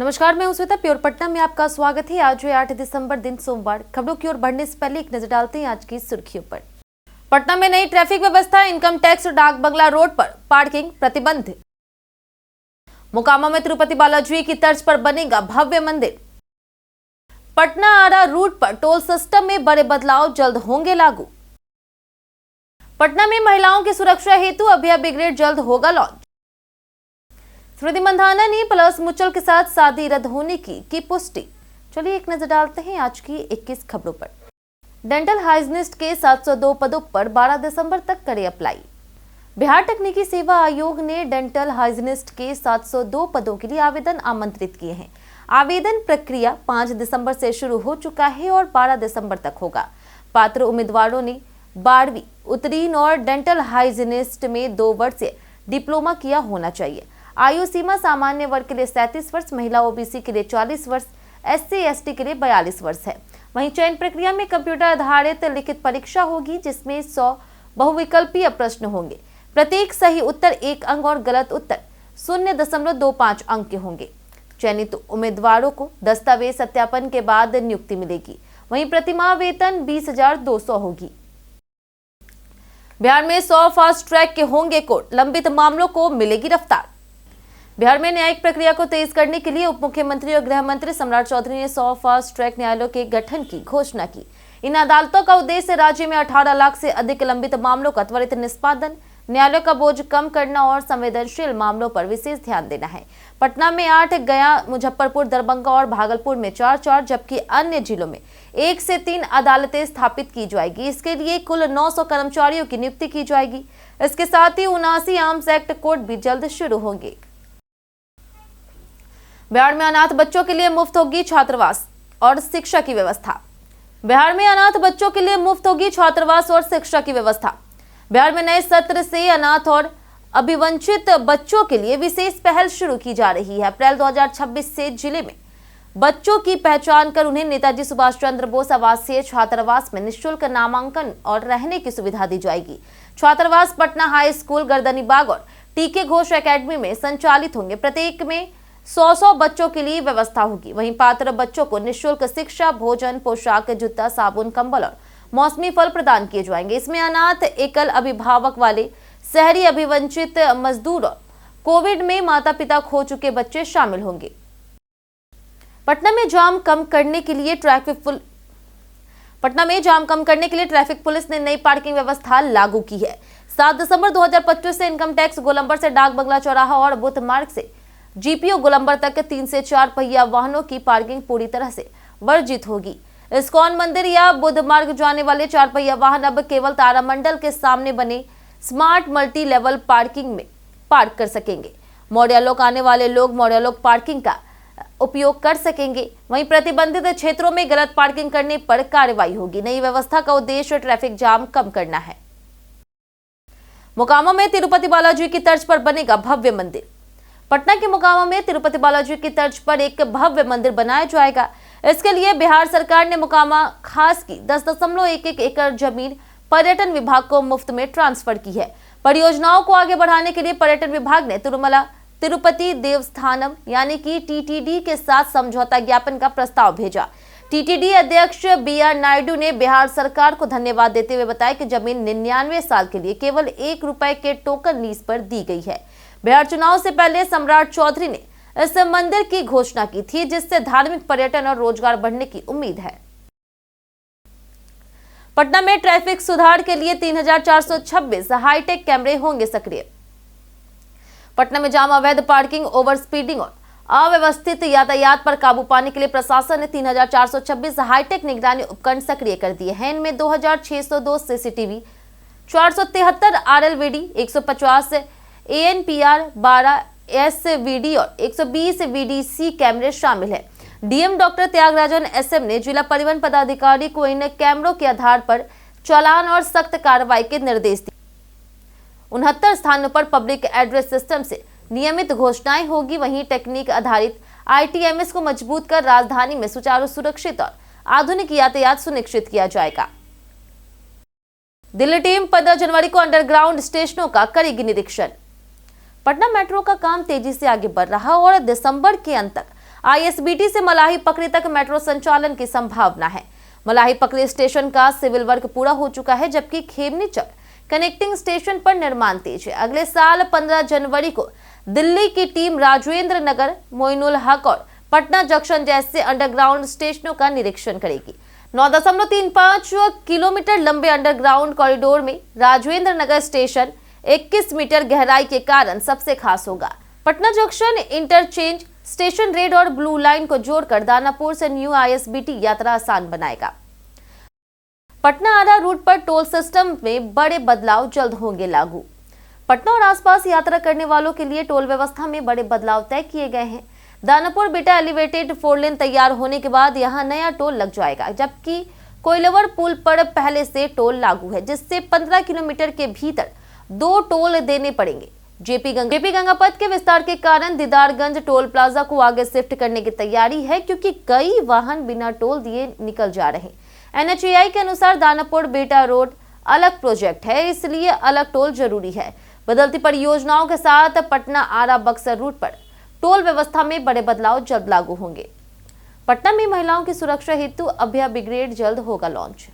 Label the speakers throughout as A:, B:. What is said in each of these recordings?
A: नमस्कार, मैं हूं श्वेता। प्योर पटना में आपका स्वागत है। आज है 8 दिसंबर, दिन सोमवार। खबरों की ओर बढ़ने से पहले एक नजर डालते हैं आज की सुर्खियों पर। पटना में नई ट्रैफिक व्यवस्था, इनकम टैक्स डाक बंगला रोड पर पार्किंग प्रतिबंध। मोकामा में तिरुपति बालाजी की तर्ज पर बनेगा भव्य मंदिर। पटना आरा रूट पर टोल सिस्टम में बड़े बदलाव जल्द होंगे लागू। पटना में महिलाओं की सुरक्षा हेतु अभया ब्रिगेड जल्द होगा लॉन्च। स्मृति मंधाना ने पलस मुचल के साथ शादी रद्द होने की पुष्टि। चलिए एक नजर डालते हैं आज की 21 खबरों पर। डेंटल हाइजीनिस्ट के 702 पदों पर 12 दिसंबर तक करे अप्लाई। बिहार तकनीकी सेवा आयोग ने डेंटल हाइजीनिस्ट के 702 पदों के लिए आवेदन आमंत्रित किए हैं। आवेदन प्रक्रिया 5 दिसंबर से शुरू हो चुका है और 12 दिसंबर तक होगा। पात्र उम्मीदवारों ने 12वीं उत्तीर्ण और डेंटल हाइजीनिस्ट में 2 वर्षीय डिप्लोमा किया होना चाहिए। आयु सीमा सामान्य वर्ग के लिए 37 वर्ष, महिला ओबीसी के लिए 40 वर्ष, एससी एसटी के लिए 42 वर्ष है। वहीं चयन प्रक्रिया में कंप्यूटर आधारित लिखित परीक्षा होगी, जिसमें 100 बहुविकल्पीय प्रश्न होंगे। प्रत्येक सही उत्तर 1 अंक और गलत उत्तर 0.25 अंक के होंगे। चयनित उम्मीदवारों को दस्तावेज सत्यापन के बाद नियुक्ति मिलेगी। वहीं प्रतिमाह वेतन 20,200 होगी। बिहार में 100 फास्ट ट्रैक के होंगे कोर्ट, लंबित मामलों को मिलेगी रफ्तार। बिहार में न्यायिक प्रक्रिया को तेज करने के लिए उप मुख्यमंत्री और गृह मंत्री सम्राट चौधरी ने 100 फास्ट ट्रैक न्यायालयों के गठन की घोषणा की। इन अदालतों का उद्देश्य राज्य में 18 लाख से अधिक लंबित मामलों का त्वरित निष्पादन, न्यायालयों का बोझ कम करना और संवेदनशील मामलों पर विशेष ध्यान देना है। पटना में 8, गया, मुजफ्फरपुर, दरभंगा और भागलपुर में 4-4 जबकि अन्य जिलों में 1 से 3 अदालतें स्थापित की जाएगी। इसके लिए कुल 900 कर्मचारियों की नियुक्ति की जाएगी। इसके साथ ही 79 आर्म्स एक्ट कोर्ट भी जल्द शुरू होंगे। बिहार में अनाथ बच्चों के लिए मुफ्त होगी छात्रावास और शिक्षा की व्यवस्था। बिहार में अनाथ बच्चों के लिए मुफ्त होगी छात्रावास और शिक्षा की व्यवस्था। बिहार में नए सत्र से अनाथ और अभिवंचित बच्चों के लिए विशेष पहल शुरू की जा रही है। अप्रैल 2026 से जिले में बच्चों की पहचान कर उन्हें नेताजी सुभाष चंद्र बोस आवासीय छात्रावास में निःशुल्क नामांकन और रहने की सुविधा दी जाएगी। छात्रावास पटना हाई स्कूल, गर्दनीबाग और टीके घोष एकेडमी में संचालित होंगे। प्रत्येक में 100 बच्चों के लिए व्यवस्था होगी। वहीं पात्र बच्चों को निःशुल्क शिक्षा, भोजन, पोशाक, जूता, साबुन, कंबल और मौसमी फल प्रदान किए जाएंगे। इसमें अनाथ, एकल अभिभावक वाले, शहरी अभिवंचित मजदूर और कोविड में माता पिता खो चुके बच्चे शामिल होंगे। पटना में जाम कम करने के लिए ट्रैफिक पुलिस ने नई पार्किंग व्यवस्था लागू की है। 7 दिसंबर 2025 से इनकम टैक्स गोलंबर से डाक बंगला चौराहा और बुद्ध मार्ग से जीपीओ गोलंबर तक 3 से 4 पहिया वाहनों की पार्किंग पूरी तरह से वर्जित होगी। इस्कॉन मंदिर या बुद्ध मार्ग जाने वाले 4 पहिया वाहन अब केवल तारामंडल के सामने बने स्मार्ट मल्टी लेवल पार्किंग में पार्क कर सकेंगे। मॉड्यूलोक आने वाले लोग मॉड्यूलोक पार्किंग का उपयोग कर सकेंगे। वहीं प्रतिबंधित क्षेत्रों में गलत पार्किंग करने पर कार्रवाई होगी। नई व्यवस्था का उद्देश्य ट्रैफिक जाम कम करना है। मोकामा में तिरुपति बालाजी की तर्ज पर बनेगा भव्य मंदिर। पटना के मोकामा में तिरुपति बालाजी की तर्ज पर एक भव्य मंदिर बनाया जाएगा। इसके लिए बिहार सरकार ने मोकामा खास की 10.11 एकड़ जमीन पर्यटन विभाग को मुफ्त में ट्रांसफर की है। परियोजनाओं को आगे बढ़ाने के लिए पर्यटन विभाग ने तिरुपति देवस्थानम यानी कि टीटीडी के साथ समझौता ज्ञापन का प्रस्ताव भेजा। टीटीडी अध्यक्ष BR नायडू ने बिहार सरकार को धन्यवाद देते हुए बताया कि जमीन 99 साल के लिए केवल 1 रुपए के टोकन लीज पर दी गई है। बिहार चुनाव से पहले सम्राट चौधरी ने इस मंदिर की घोषणा की थी, जिससे धार्मिक, पर्यटन और रोजगार बढ़ने की उम्मीद है। पटना में ट्रैफिक सुधार के लिए 3,426 हाईटेक कैमरे होंगे सक्रिय। पटना में जाम, अवैध पार्किंग, ओवर स्पीडिंग और अव्यवस्थित यातायात पर काबू पाने के लिए प्रशासन ने 3,426 हाईटेक निगरानी उपकरण सक्रिय कर दिए हैं। इनमें 2,602 सीसीटीवी, 473 RLVD, 150 ANPR, 12 SVD और 120 VDC कैमरे शामिल है। डीएम डॉक्टर त्यागराजन SM ने जिला परिवहन पदाधिकारी को इन कैमरों के आधार पर चालान और सख्त कार्रवाई के निर्देश दिए। 69 स्थानों पर पब्लिक एड्रेस सिस्टम से नियमित घोषणाएं होगी। वहीं टेक्निक आधारित ITMS को मजबूत कर राजधानी में सुचारू, सुरक्षित और आधुनिक यातायात सुनिश्चित किया जाएगा। दिल्ली टीम 15 जनवरी को अंडरग्राउंड स्टेशनों का करेगी निरीक्षण। पटना मेट्रो का काम तेजी से आगे बढ़ रहा और दिसंबर के अंत तक आईएसबीटी से मलाही पकड़ी तक मेट्रो संचालन की संभावना है। मलाही पकड़ी स्टेशन का सिविल वर्क पूरा हो चुका है, जबकि खेमनीचक कनेक्टिंग स्टेशन पर निर्माण तेज है। अगले साल 15 जनवरी को दिल्ली की टीम राजेंद्र नगर, मोइनुल हक और पटना जंक्शन जैसे अंडरग्राउंड स्टेशनों का निरीक्षण करेगी। 9.35 किलोमीटर लंबे अंडरग्राउंड कॉरिडोर में राजेंद्र नगर स्टेशन 21 मीटर गहराई के कारण सबसे खास होगा। Patna junction interchange station red और ब्लू लाइन को जोड़कर दानापुर से न्यू आईएसबीटी यात्रा आसान बनाएगा। पटना आरा रूट पर टोल सिस्टम में बड़े बदलाव जल्द होंगे लागू। पटना और आसपास यात्रा करने वालों के लिए टोल व्यवस्था में बड़े बदलाव तय किए गए हैं। दानापुर बेटा एलिवेटेड 4 लेन तैयार होने के बाद यहां नया टोल लग जाएगा, जबकि कोइलवर पुल पर पहले से टोल लागू है, जिससे 15 किलोमीटर के भीतर 2 टोल देने पड़ेंगे। जेपी गंगापथ के विस्तार के कारण दीदारगंज टोल प्लाजा को आगे शिफ्ट करने की तैयारी है, क्योंकि कई वाहन बिना टोल दिए निकल जा रहे हैं। एनएचएआई के अनुसार दानापुर बेटा रोड अलग प्रोजेक्ट है, इसलिए अलग टोल जरूरी है। बदलती परियोजनाओं के साथ पटना आरा बक्सर रूट पर टोल व्यवस्था में बड़े बदलाव जल्द लागू होंगे। पटना में महिलाओं की सुरक्षा हेतु अभया ब्रिगेड जल्द होगा लॉन्च।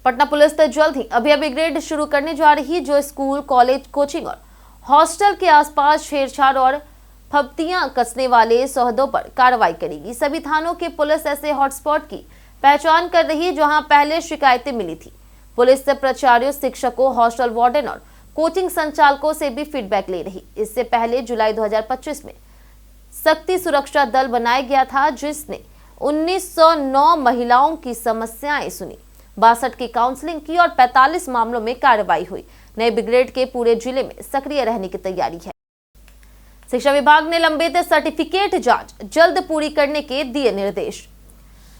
A: पटना पुलिस जल्द ही अभया ब्रिगेड शुरू करने जा रही है, जो स्कूल, कॉलेज, कोचिंग और हॉस्टल के आसपास छेड़छाड़ और फब्तियां कसने वाले सौदों पर कार्रवाई करेगी। सभी थानों के पुलिस ऐसे हॉटस्पॉट की पहचान कर रही है जहां पहले शिकायतें मिली थी। पुलिस से प्राचार्यों, शिक्षकों, हॉस्टल वार्डन और कोचिंग संचालकों से भी फीडबैक ले रही। इससे पहले जुलाई 2025 में शक्ति सुरक्षा दल बनाया गया था, जिसने 1909 महिलाओं की समस्याएं सुनी, 62 की काउंसलिंग की और 45 मामलों में कार्रवाई हुई। नए ब्रिगेड के पूरे जिले में सक्रिय रहने की तैयारी है। शिक्षा विभाग ने लंबित सर्टिफिकेट जांच जल्द पूरी करने के दिए निर्देश।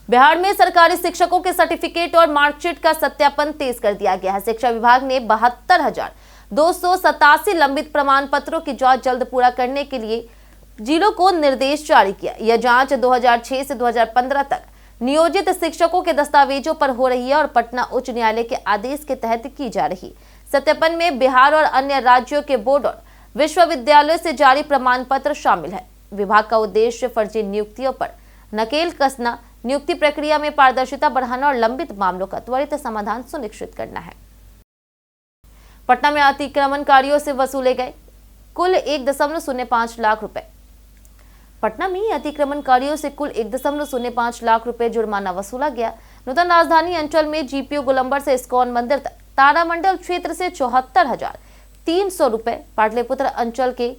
A: बिहार में सरकारी शिक्षकों के सर्टिफिकेट और मार्कशीट का सत्यापन तेज कर दिया गया है। शिक्षा विभाग ने 72,287 लंबित प्रमाण पत्रों की जांच जल्द पूरा करने के लिए जिलों को निर्देश जारी किया। यह जांच 2006 से 2015 तक नियोजित शिक्षकों के दस्तावेजों पर हो रही है और पटना उच्च न्यायालय के आदेश के तहत की जा रही। सत्यापन में बिहार और अन्य राज्यों के बोर्ड और विश्वविद्यालयों से जारी प्रमाण पत्र शामिल है। विभाग का उद्देश्य फर्जी नियुक्तियों पर नकेल कसना, नियुक्ति प्रक्रिया में पारदर्शिता बढ़ाना और लंबित मामलों का त्वरित समाधान सुनिश्चित करना है। पटना में अतिक्रमणकारियों से वसूले गए कुल 1.05 लाख रुपए। पटना में अतिक्रमणकारियों से कुल 1.05 लाख रुपए जुर्माना वसूला गया। नूतन राजधानी अंचल में जीपीओ गोलंबर से इस्कॉन मंदिर तक, तारामंडल क्षेत्र से 74,300 रुपए, पाटलिपुत्र अंचल के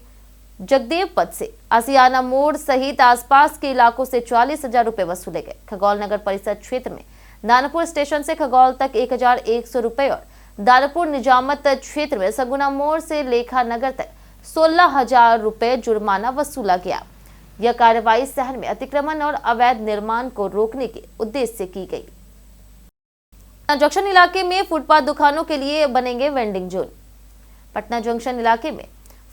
A: जगदेव पथ से आसियाना मोड़ सहित आसपास के इलाकों से 40,000 रुपए वसूले गए। खगौल नगर परिषद क्षेत्र में दानापुर स्टेशन से खगौल तक 1,100 रुपए और दानापुर निजामत क्षेत्र में सगुना मोड़ से लेखा नगर तक 16,000 रुपए जुर्माना वसूला गया। यह कार्रवाई शहर में अतिक्रमण और अवैध निर्माण को रोकने के उद्देश्य से की गई। जंक्शन इलाके में फुटपाथ दुकानों के लिए बनेंगे वेंडिंग जोन। पटना जंक्शन इलाके में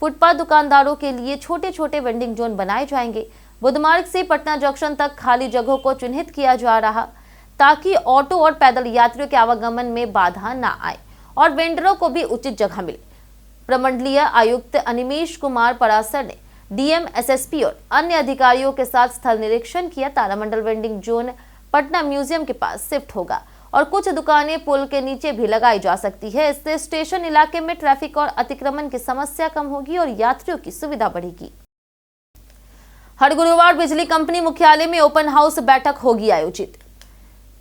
A: फुटपाथ दुकानदारों के लिए छोटे छोटे वेंडिंग जोन बनाए जाएंगे। बुधवार से पटना जंक्शन तक खाली जगहों को चिन्हित किया जा रहा, ताकि ऑटो और पैदल यात्रियों के आवागमन में बाधा न आए और वेंडरों को भी उचित जगह मिले। प्रमंडलीय आयुक्त अनिमेश कुमार परासर ने डीएम, एसएसपी और अन्य अधिकारियों के साथ स्थल निरीक्षण किया। तारामंडल वेंडिंग जोन पटना म्यूजियम के पास शिफ्ट होगा और कुछ दुकानें पुल के नीचे भी लगाई जा सकती है। इससे स्टेशन इलाके में ट्रैफिक और अतिक्रमण की समस्या कम होगी और यात्रियों की सुविधा बढ़ेगी। हर गुरुवार बिजली कंपनी मुख्यालय में ओपन हाउस बैठक होगी आयोजित।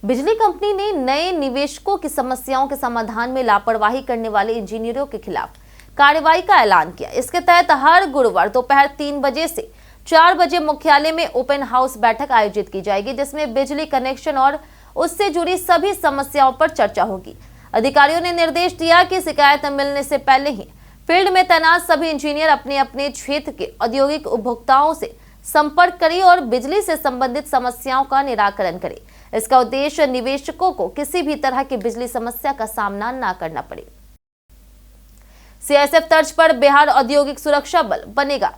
A: बिजली कंपनी ने नए निवेशकों की समस्याओं के समाधान में लापरवाही करने वाले इंजीनियरों के खिलाफ कार्रवाई का ऐलान किया। इसके तहत हर गुरुवार दोपहर 3 बजे से 4 बजे मुख्यालय में ओपन हाउस बैठक आयोजित की जाएगी, जिसमें बिजली कनेक्शन और उससे जुड़ी सभी समस्याओं पर चर्चा होगी। अधिकारियों ने निर्देश दिया कि शिकायत मिलने से पहले ही फील्ड में तैनात सभी इंजीनियर अपने अपने क्षेत्र के औद्योगिक उपभोक्ताओं से संपर्क करें और बिजली से संबंधित समस्याओं का निराकरण करें। इसका उद्देश्य निवेशकों को किसी भी तरह की बिजली समस्या का सामना न करना पड़े। सीआईएसएफ तर्ज पर बिहार औद्योगिक सुरक्षा बल बनेगा।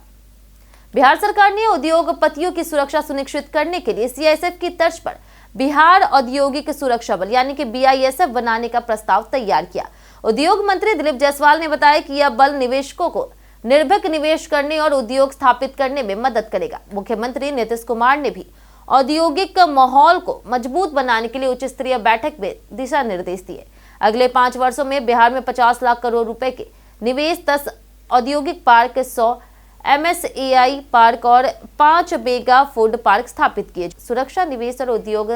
A: बिहार सरकार ने उद्योगपतियों की सुरक्षा सुनिश्चित करने के लिए सीआईएसएफ की तर्ज पर बिहार औद्योगिक सुरक्षा बल यानी कि बीआईएसएफ बनाने का प्रस्ताव तैयार किया। उद्योग मंत्री दिलीप जायसवाल ने बताया कि यह बल निवेशकों को निर्भीक निवेश करने और उद्योग स्थापित करने में मदद करेगा। मुख्यमंत्री नीतीश कुमार ने भी औद्योगिक माहौल को मजबूत बनाने के लिए उच्च स्तरीय बैठक में दिशा निर्देश दिए। अगले 5 वर्षों में बिहार में 50 लाख करोड़ रुपए के निवेश, 10 औद्योगिक पार्क, 100 MSAI पार्क और 5 मेगा फूड पार्क स्थापित किए। सुरक्षा, निवेश और उद्योग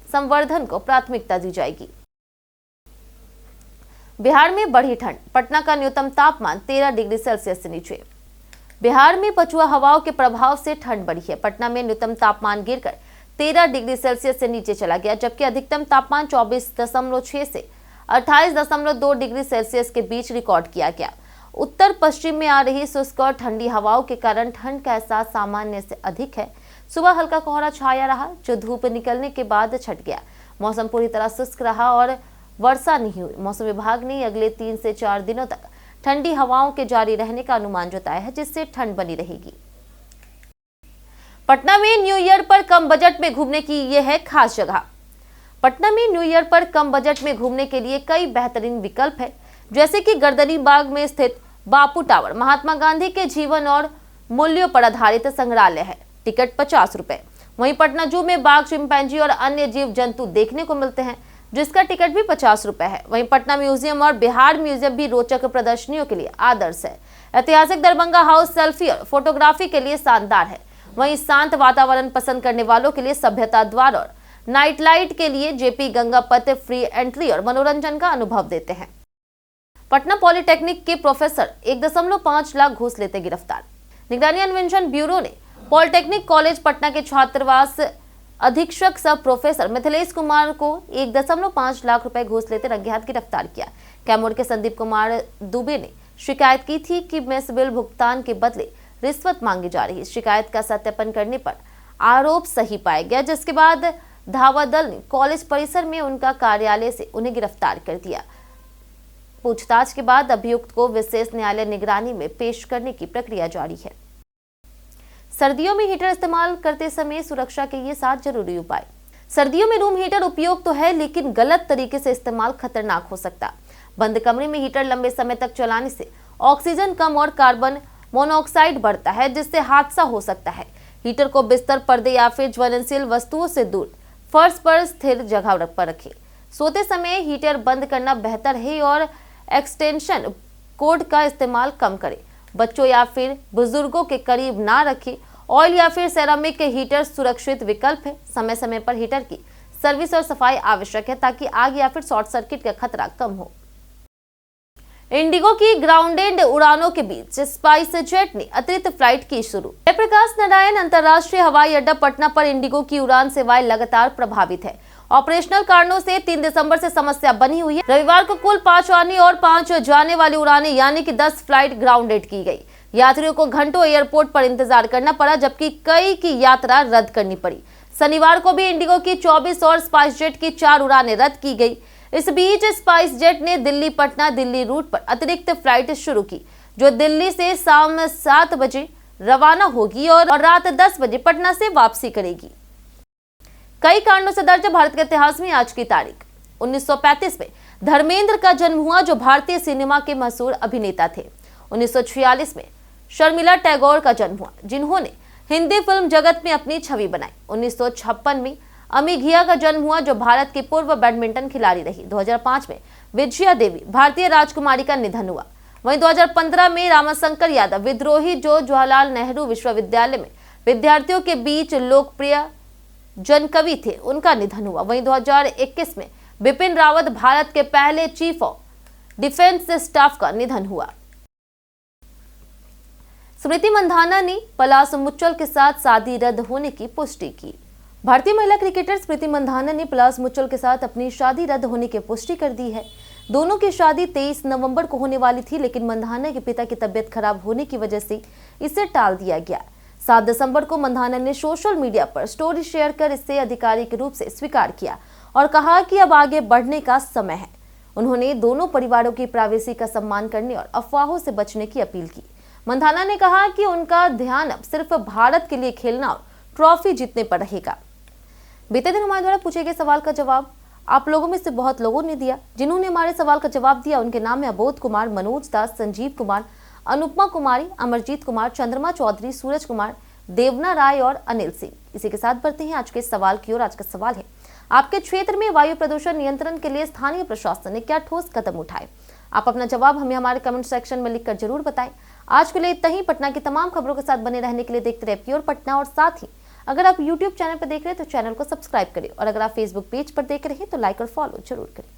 A: संवर्धन को प्राथमिकता दी जाएगी। बिहार में बढ़ी ठंड, पटना का न्यूनतम तापमान 13 डिग्री सेल्सियस से नीचे। बिहार में पछुआ हवाओं के प्रभाव से ठंड बढ़ी है। पटना में न्यूनतम तापमान गिरकर 13 डिग्री सेल्सियस से नीचे चला गया, जबकि अधिकतम तापमान 24.6 से 28.2 डिग्री सेल्सियस के बीच रिकॉर्ड किया गया। उत्तर पश्चिम में आ रही शुष्क और ठंडी हवाओं के कारण ठंड का एहसास सामान्य से अधिक है। सुबह हल्का कोहरा छाया रहा, जो धूप निकलने के बाद छट गया। मौसम पूरी तरह शुष्क रहा और वर्षा नहीं हुई। मौसम विभाग ने अगले 3 से 4 दिनों तक ठंडी हवाओं के जारी रहने का अनुमान जताया है, जिससे ठंड बनी रहेगी। पटना में न्यू ईयर पर कम बजट में घूमने की ये है खास जगह। पटना में न्यू ईयर पर कम बजट में घूमने के लिए कई बेहतरीन विकल्प है, जैसे कि गर्दनी बाग में स्थित बापू टावर, महात्मा गांधी के जीवन और मूल्यों पर आधारित संग्रहालय है। टिकट 50 रुपए। वहीं पटना जू में बाघ, चिंपैंजी और अन्य जीव जंतु देखने को मिलते हैं, जिसका टिकट भी 50 रुपए है। वहीं पटना म्यूजियम और बिहार म्यूजियम भी रोचक प्रदर्शनियों के लिए आदर्श है। ऐतिहासिक दरभंगा हाउस सेल्फी और फोटोग्राफी के लिए शानदार है। वहीं शांत वातावरण पसंद करने वालों के लिए सभ्यता द्वार और नाइट लाइट के लिए जेपी गंगा पथ फ्री एंट्री और मनोरंजन का अनुभव देते हैं। पटना पॉलिटेक्निक के प्रोफेसर 1.5 लाख घूस लेते गिरफ्तार। निगरानी अन्वेषण ब्यूरो ने पॉलिटेक्निक कॉलेज पटना के छात्रावास अधीक्षक सह प्रोफेसर मिथिलेश कुमार को 1.5 लाख रुपए घूस लेते रंगे हाथ गिरफ्तार किया। कैमूर के संदीप कुमार दुबे ने शिकायत की थी कि मेस बिल भुगतान के बदले रिश्वत मांगी जा रही। शिकायत का सत्यापन करने पर आरोप सही पाया गया, जिसके बाद धावा दल ने कॉलेज परिसर में उनका कार्यालय से उन्हें गिरफ्तार कर दिया। पूछताछ के बाद अभियुक्त को विशेष न्यायालय निगरानी में पेश करने की प्रक्रिया जारी है। सर्दियों में हीटर इस्तेमाल करते समय सुरक्षा के ये 7 जरूरी उपाय। सर्दियों में रूम हीटर उपयोग तो है, लेकिन गलत तरीके से इस्तेमाल खतरनाक हो सकता। बंद कमरे में हीटर लंबे समय तक चलाने से ऑक्सीजन कम और कार्बन मोनोऑक्साइड बढ़ता है, जिससे हादसा हो सकता है। हीटर को बिस्तर, पर्दे या फिर ज्वलनशील वस्तुओं से दूर फर्श पर स्थिर जगह पर रखें। सोते समय हीटर बंद करना बेहतर है और एक्सटेंशन कोड का इस्तेमाल कम करें। बच्चों या फिर बुजुर्गों के करीब ना रखें। ऑयल या फिर सेरामिक के हीटर सुरक्षित विकल्प है। समय समय पर हीटर की सर्विस और सफाई आवश्यक है, ताकि आग या फिर शॉर्ट सर्किट का खतरा कम हो। इंडिगो की ग्राउंडेड उड़ानों के बीच स्पाइस जेट ने अतिरिक्त फ्लाइट की शुरू। जयप्रकाश नारायण अंतर्राष्ट्रीय हवाई अड्डा पटना पर इंडिगो की उड़ान सेवाएं लगातार प्रभावित है। ऑपरेशनल कारणों से 3 दिसंबर से समस्या बनी हुई है। रविवार को कुल 5 आने और 5 जाने वाली उड़ानें यानी कि 10 फ्लाइट ग्राउंडेड की गई। यात्रियों को घंटों एयरपोर्ट पर इंतजार करना पड़ा, जबकि कई की यात्रा रद्द करनी पड़ी। शनिवार को भी इंडिगो की 24 और स्पाइस जेट की 4 उड़ानें रद्द की गई। इस बीच स्पाइस जेट ने दिल्ली पटना दिल्ली रूट पर अतिरिक्त फ्लाइट शुरू की, जो दिल्ली से शाम 7 बजे रवाना होगी और रात 10 बजे पटना से वापसी करेगी। कई कारणों से दर्ज भारत के इतिहास में आज की तारीख 1935 में धर्मेंद्र का जन्म हुआ, जो भारतीय सिनेमा के मशहूर अभिनेता थे। 1946 में शर्मिला टैगोर का जन्म हुआ, जिन्होंने हिंदी फिल्म जगत में अपनी छवि बनाई। 1956 में अमी घिया का जन्म हुआ, जो भारत की पूर्व बैडमिंटन खिलाड़ी रही। 2005 में विजया देवी भारतीय राजकुमारी का निधन हुआ। वहीं 2015 में रामाशंकर यादव विद्रोही, जो जवाहरलाल नेहरू विश्वविद्यालय में विद्यार्थियों के बीच लोकप्रिय जनकवि थे, उनका निधन हुआ। वहीं 2021 में बिपिन रावत भारत के पहले चीफ ऑफ डिफेंस स्टाफ का निधन हुआ। स्मृति मंधाना ने पलाश मुच्छल के साथ शादी रद्द होने की पुष्टि की। भारतीय महिला क्रिकेटर स्मृति मंधाना ने पलाश मुच्छल के साथ अपनी शादी रद्द होने की पुष्टि कर दी है। दोनों की शादी 23 नवंबर को होने वाली थी, लेकिन मंधाना के पिता की तबीयत खराब होने की वजह से इसे टाल दिया गया। 7 दिसंबर को मंधाना ने सोशल मीडिया पर स्टोरी शेयर कर इसे आधिकारिक रूप से स्वीकार किया और कहा कि अब आगे बढ़ने का समय है। उन्होंने दोनों परिवारों की प्राइवेसी का सम्मान करने और अफवाहों से बचने की अपील की। मंधाना ने कहा कि उनका ध्यान अब सिर्फ भारत के लिए खेलना और ट्रॉफी जीतने पर रहेगा। बीते दिन हमारे द्वारा पूछे गए सवाल का जवाब आप लोगों में से बहुत लोगों ने दिया। जिन्होंने हमारे सवाल का जवाब दिया उनके नाम है अबोध कुमार, मनोज दास, संजीव कुमार, अनुपमा कुमारी, अमरजीत कुमार, चंद्रमा चौधरी, सूरज कुमार, देवना राय और अनिल सिंह। इसी के साथ बढ़ते हैं आज के सवाल की ओर। आज का सवाल है, आपके क्षेत्र में वायु प्रदूषण नियंत्रण के लिए स्थानीय प्रशासन ने क्या ठोस कदम उठाए? आप अपना जवाब हमें हमारे कमेंट सेक्शन में लिखकर जरूर बताएं। आज के लिए इतना ही। पटना की तमाम खबरों के साथ बने रहने के लिए देखते रहे प्योर पटना। और साथ ही अगर आप यूट्यूब चैनल पर देख रहे हैं तो चैनल को सब्सक्राइब करें, और अगर आप फेसबुक पेज पर देख रहे हैं तो लाइक और फॉलो जरूर करें।